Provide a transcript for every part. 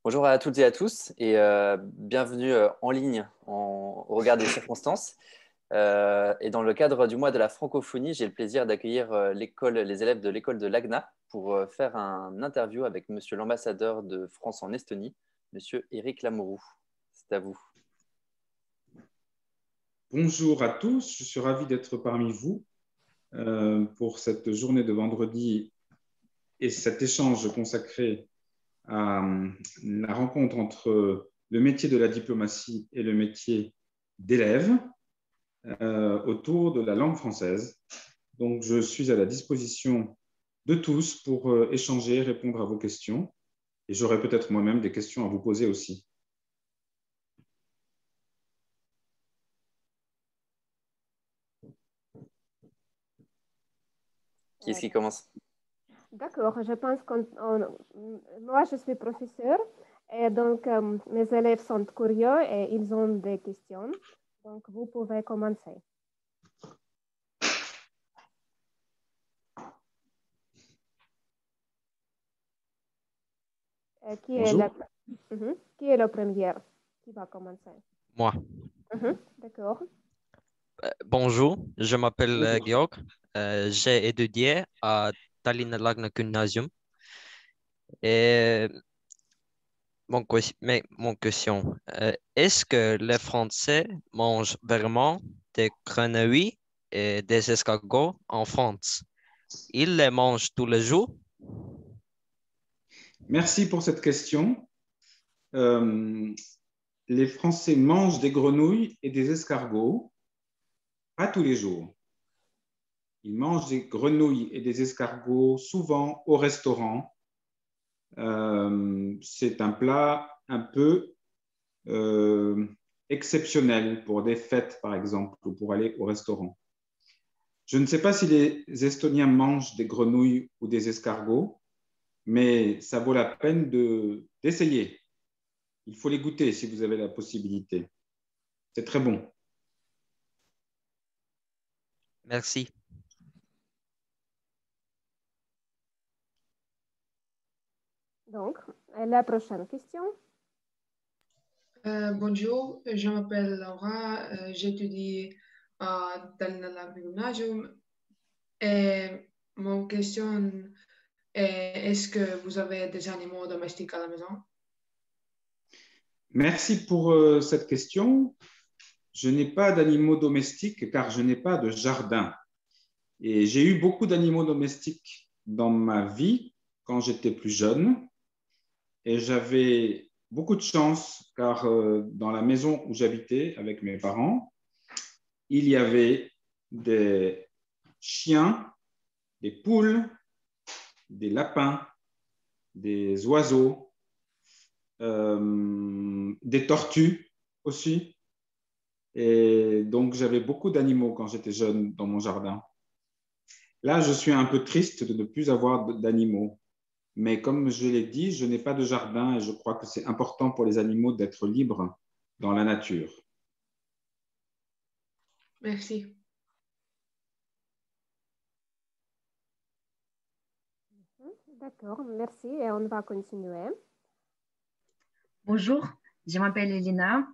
Bonjour à toutes et à tous et bienvenue en ligne au regard des circonstances. Et dans le cadre du mois de la francophonie, j'ai le plaisir d'accueillir les élèves de l'école de l'AGNA pour faire un interview avec monsieur l'ambassadeur de France en Estonie, monsieur Éric Lamourou. C'est à vous. Bonjour à tous, je suis ravi d'être parmi vous pour cette journée de vendredi et cet échange consacré à la rencontre entre le métier de la diplomatie et le métier d'élève autour de la langue française. Donc, je suis à la disposition de tous pour échanger, répondre à vos questions et j'aurai peut-être moi-même des questions à vous poser aussi. Qui est-ce qui commence? D'accord, je pense que moi je suis professeur et donc mes élèves sont curieux et ils ont des questions. Donc vous pouvez commencer. Qui est le premier qui va commencer? Moi. D'accord. Bonjour, je m'appelle Georg. J'ai étudié à Tallinna Lagna Gymnasium. Et mon question, est-ce que les Français mangent vraiment des grenouilles et des escargots en France? Ils les mangent tous les jours? Merci pour cette question. Les Français mangent des grenouilles et des escargots, pas tous les jours. Ils mangent des grenouilles et des escargots souvent au restaurant. C'est un plat un peu exceptionnel pour des fêtes, par exemple, ou pour aller au restaurant. Je ne sais pas si les Estoniens mangent des grenouilles ou des escargots, mais ça vaut la peine d'essayer. Il faut les goûter si vous avez la possibilité. C'est très bon. Merci. Donc, la prochaine question. Bonjour, je m'appelle Laura, j'étudie à Tallinna Lagna Gymnasium et mon question est, est-ce que vous avez des animaux domestiques à la maison? Merci pour cette question. Je n'ai pas d'animaux domestiques car je n'ai pas de jardin. Et j'ai eu beaucoup d'animaux domestiques dans ma vie quand j'étais plus jeune. Et j'avais beaucoup de chance car dans la maison où j'habitais avec mes parents, il y avait des chiens, des poules, des lapins, des oiseaux, des tortues aussi. Et donc, j'avais beaucoup d'animaux quand j'étais jeune dans mon jardin. Là, je suis un peu triste de ne plus avoir d'animaux. Mais comme je l'ai dit, je n'ai pas de jardin et je crois que c'est important pour les animaux d'être libres dans la nature. Merci. D'accord, merci et on va continuer. Bonjour, je m'appelle Elina,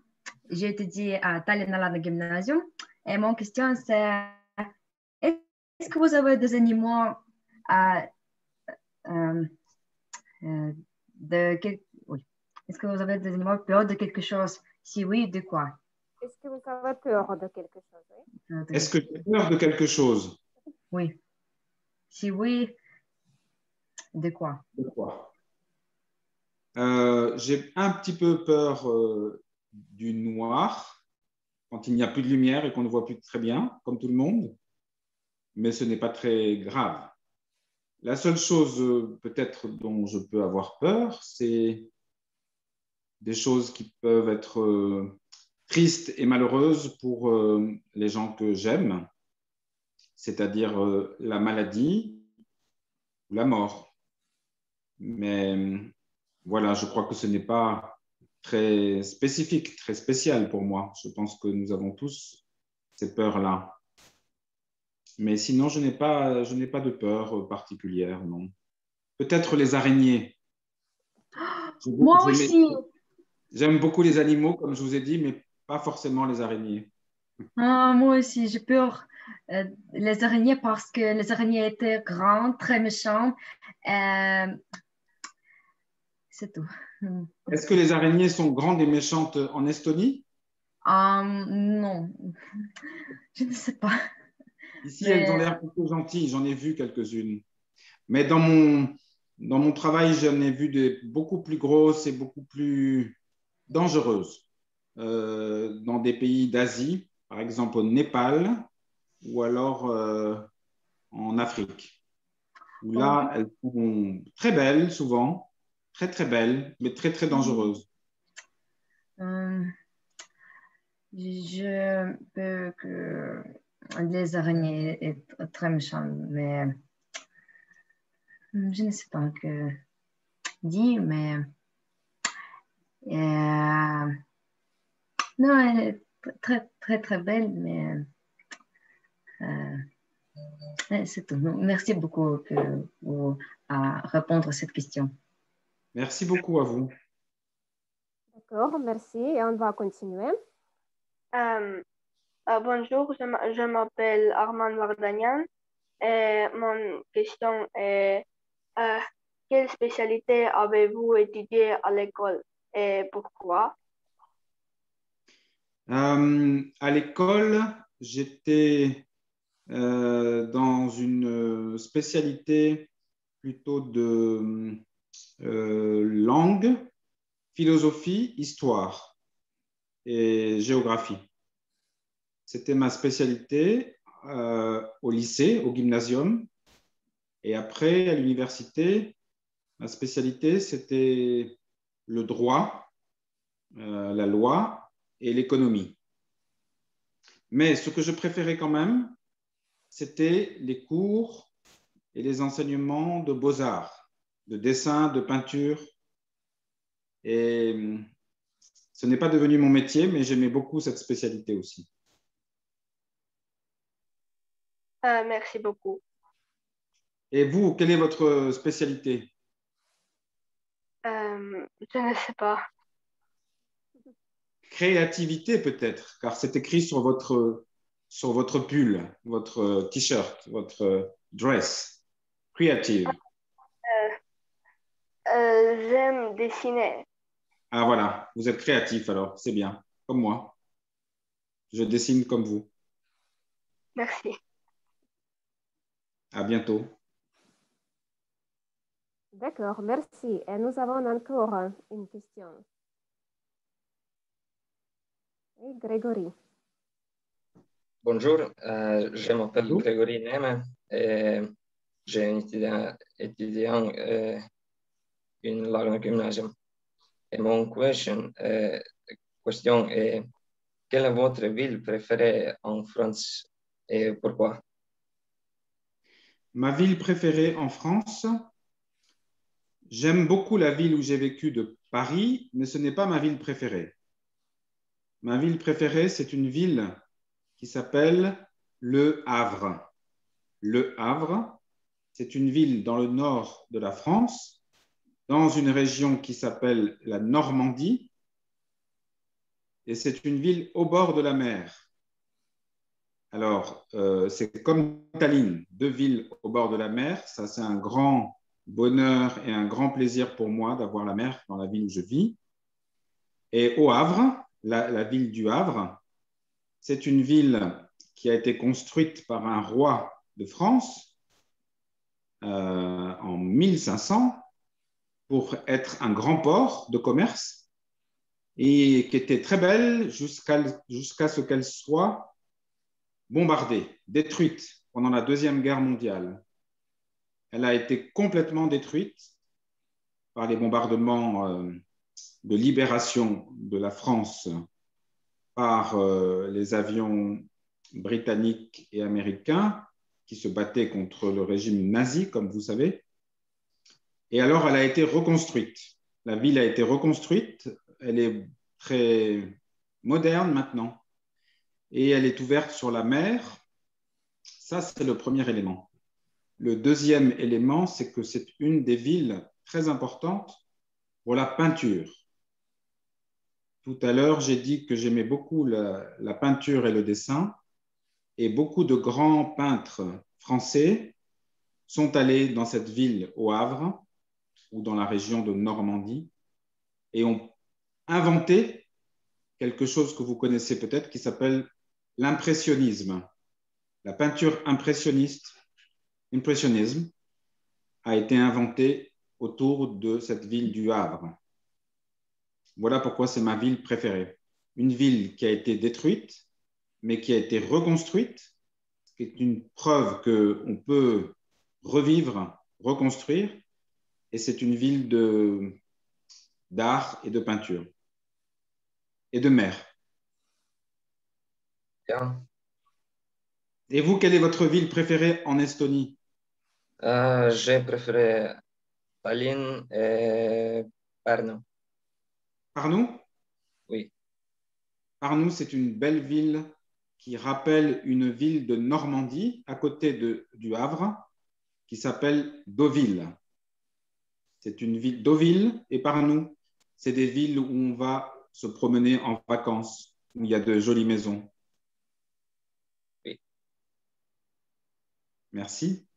j'ai étudié à Tallinna Lagna Gymnasium et mon question c'est est-ce que vous avez des animaux oui. Est-ce que vous avez des animaux peur de quelque chose? Si oui, de quoi? Est-ce que vous avez peur de quelque chose? Oui? Est-ce que j'ai peur de quelque chose? Oui. Si oui, de quoi? De quoi? J'ai un petit peu peur du noir quand il n'y a plus de lumière et qu'on ne voit plus très bien, comme tout le monde, mais ce n'est pas très grave. La seule chose peut-être dont je peux avoir peur, c'est des choses qui peuvent être tristes et malheureuses pour les gens que j'aime, c'est-à-dire la maladie ou la mort. Mais voilà, je crois que ce n'est pas très spécifique, très spécial pour moi. Je pense que nous avons tous ces peurs-là. Mais sinon, je n'ai pas de peur particulière, non. Peut-être les araignées. Moi aussi. J'aime beaucoup les animaux, comme je vous ai dit, mais pas forcément les araignées. Ah, moi aussi, j'ai peur les araignées parce que les araignées étaient grandes, très méchantes. Euh, c'est tout. Est-ce que les araignées sont grandes et méchantes en Estonie? Non, je ne sais pas. Ici, elles ont Mais l'air plutôt gentilles. J'en ai vu quelques-unes. Mais dans mon travail, j'en ai vu des beaucoup plus grosses et beaucoup plus dangereuses. Dans des pays d'Asie, par exemple au Népal ou alors en Afrique. Où là, oui, elles sont très belles souvent, très très belles, mais très très dangereuses. euh, je peux que les araignées est très méchantes, mais je ne sais pas que dire, mais non, elle est très très très belle, mais c'est tout. Merci beaucoup pour répondre à cette question. Merci beaucoup à vous. D'accord, merci. Et on va continuer. Bonjour, je m'appelle Armand Vardanian et mon question est quelle spécialité avez-vous étudié à l'école et pourquoi? À l'école, j'étais dans une spécialité plutôt de langue, philosophie, histoire et géographie. C'était ma spécialité au lycée, au gymnasium. Et après, à l'université, ma spécialité, c'était le droit, la loi et l'économie. Mais ce que je préférais quand même, c'était les cours et les enseignements de beaux-arts, de dessin, de peinture. Et ce n'est pas devenu mon métier, mais j'aimais beaucoup cette spécialité aussi. Merci beaucoup. Et vous, quelle est votre spécialité? Je ne sais pas. Créativité peut-être, car c'est écrit sur votre pull, votre t-shirt, votre dress. Creative. J'aime dessiner. Ah voilà, vous êtes créatif alors, c'est bien, comme moi. Je dessine comme vous. Merci. À bientôt. D'accord, merci. Et nous avons encore une question. Et Grégory. Bonjour, je m'appelle Bonjour. Grégory Neme et j'ai étudiant une langue gymnasium. Et mon question est, quelle est votre ville préférée en France et pourquoi? Ma ville préférée en France, j'aime beaucoup la ville où j'ai vécu de Paris, mais ce n'est pas ma ville préférée. Ma ville préférée, c'est une ville qui s'appelle Le Havre. Le Havre, c'est une ville dans le nord de la France, dans une région qui s'appelle la Normandie, et c'est une ville au bord de la mer. Alors, c'est comme Tallinn, deux villes au bord de la mer. Ça, c'est un grand bonheur et un grand plaisir pour moi d'avoir la mer dans la ville où je vis. Et au Havre, la ville du Havre, c'est une ville qui a été construite par un roi de France en 1500 pour être un grand port de commerce et qui était très belle jusqu'à ce qu'elle soit bombardée, détruite pendant la Deuxième Guerre mondiale. Elle a été complètement détruite par les bombardements de libération de la France par les avions britanniques et américains qui se battaient contre le régime nazi, comme vous savez. Et alors, elle a été reconstruite. La ville a été reconstruite. Elle est très moderne maintenant. Et elle est ouverte sur la mer. Ça, c'est le premier élément. Le deuxième élément, c'est que c'est une des villes très importantes pour la peinture. Tout à l'heure, j'ai dit que j'aimais beaucoup la peinture et le dessin, et beaucoup de grands peintres français sont allés dans cette ville au Havre ou dans la région de Normandie et ont inventé quelque chose que vous connaissez peut-être qui s'appelle l'impressionnisme. La peinture impressionnisme, a été inventée autour de cette ville du Havre. Voilà pourquoi c'est ma ville préférée. Une ville qui a été détruite, mais qui a été reconstruite, ce qui est une preuve qu'on peut revivre, reconstruire, et c'est une ville d'art et de peinture et de mer. Bien. Et vous, quelle est votre ville préférée en Estonie? J'ai préféré Tallinn et Pärnu. Pärnu? Oui. Pärnu, c'est une belle ville qui rappelle une ville de Normandie à côté du Havre qui s'appelle Deauville. C'est une ville, Deauville et Pärnu, c'est des villes où on va se promener en vacances, où il y a de jolies maisons. Oui. Merci.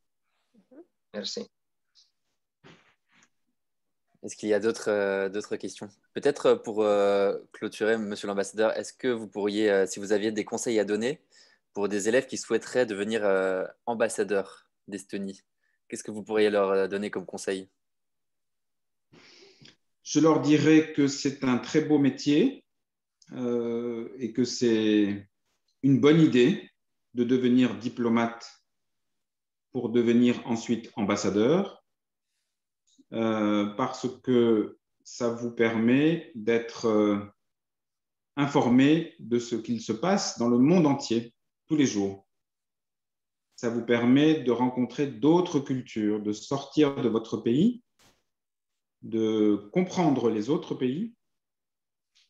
Merci. Est-ce qu'il y a d'autres questions? Peut-être pour clôturer, Monsieur l'ambassadeur, est-ce que vous pourriez, si vous aviez des conseils à donner pour des élèves qui souhaiteraient devenir ambassadeurs d'Estonie, qu'est-ce que vous pourriez leur donner comme conseil? Je leur dirais que c'est un très beau métier et que c'est une bonne idée de devenir diplomate pour devenir ensuite ambassadeur parce que ça vous permet d'être informé de ce qu'il se passe dans le monde entier tous les jours. Ça vous permet de rencontrer d'autres cultures, de sortir de votre pays, de comprendre les autres pays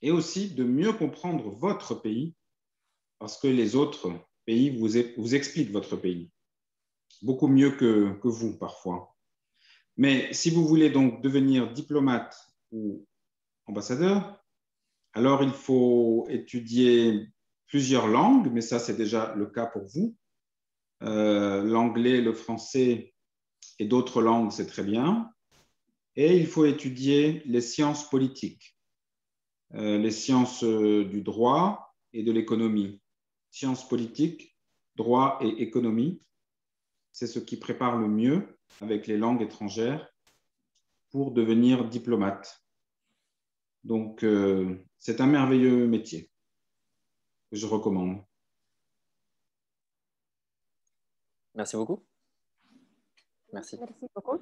et aussi de mieux comprendre votre pays parce que les autres pays vous expliquent votre pays beaucoup mieux que vous parfois. Mais si vous voulez donc devenir diplomate ou ambassadeur, alors il faut étudier plusieurs langues, mais ça c'est déjà le cas pour vous. L'anglais, le français et d'autres langues, c'est très bien. Et il faut étudier les sciences politiques, les sciences du droit et de l'économie. Sciences politiques, droit et économie, c'est ce qui prépare le mieux avec les langues étrangères pour devenir diplomate. Donc, c'est un merveilleux métier que je recommande. Merci beaucoup. Merci. Merci beaucoup.